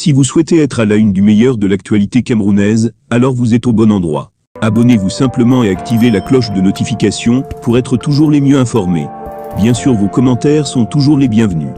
Si vous souhaitez être à la une du meilleur de l'actualité camerounaise, alors vous êtes au bon endroit. Abonnez-vous simplement et activez la cloche de notification pour être toujours les mieux informés. Bien sûr, vos commentaires sont toujours les bienvenus.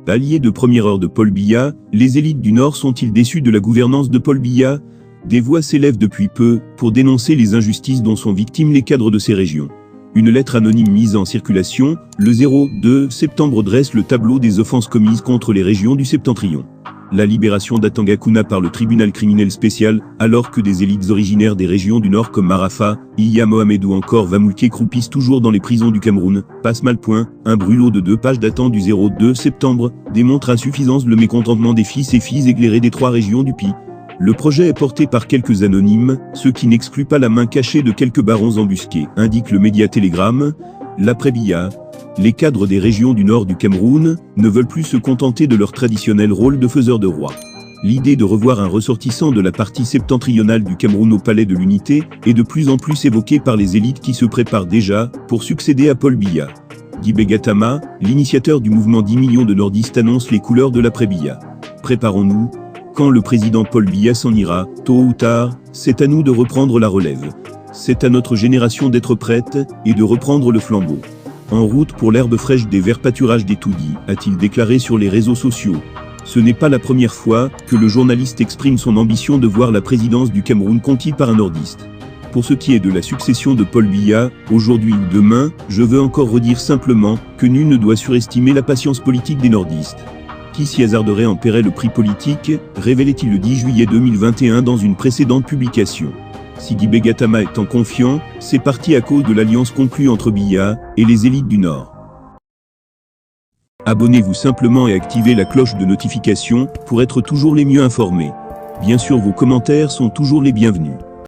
Alliés de première heure de Paul Biya, les élites du Nord sont-ils déçus de la gouvernance de Paul Biya? Des voix s'élèvent depuis peu pour dénoncer les injustices dont sont victimes les cadres de ces régions. Une lettre anonyme mise en circulation, le 2 septembre dresse le tableau des offenses commises contre les régions du Septentrion. La libération d'Atangakuna par le tribunal criminel spécial, alors que des élites originaires des régions du Nord comme Marafa, Iya Mohamed ou encore Vamouké croupissent toujours dans les prisons du Cameroun, passe mal point. Un brûlot de 2 pages datant du 2 septembre démontre à suffisance le mécontentement des fils et filles éclairés des 3 régions du pays. Le projet est porté par quelques anonymes, ce qui n'exclut pas la main cachée de quelques barons embusqués, indique le média Télégramme. L'après Biya, les cadres des régions du nord du Cameroun ne veulent plus se contenter de leur traditionnel rôle de faiseurs de roi. L'idée de revoir un ressortissant de la partie septentrionale du Cameroun au palais de l'unité est de plus en plus évoquée par les élites qui se préparent déjà pour succéder à Paul Biya. Guy Gatama, l'initiateur du mouvement 10 millions de nordistes, annonce les couleurs de l'après Biya. Préparons-nous. Quand le président Paul Biya s'en ira, tôt ou tard, c'est à nous de reprendre la relève. C'est à notre génération d'être prête et de reprendre le flambeau. En route pour l'herbe fraîche des verts pâturages des Toudis, a-t-il déclaré sur les réseaux sociaux. Ce n'est pas la première fois que le journaliste exprime son ambition de voir la présidence du Cameroun conquis par un nordiste. Pour ce qui est de la succession de Paul Biya, aujourd'hui ou demain, je veux encore redire simplement que nul ne doit surestimer la patience politique des nordistes. Qui s'y hasarderait en paierait le prix politique, révélait-il le 10 juillet 2021 dans une précédente publication. Si Guy Gatama étant confiant, c'est parti à cause de l'alliance conclue entre Biya et les élites du Nord. Abonnez-vous simplement et activez la cloche de notification pour être toujours les mieux informés. Bien sûr, vos commentaires sont toujours les bienvenus.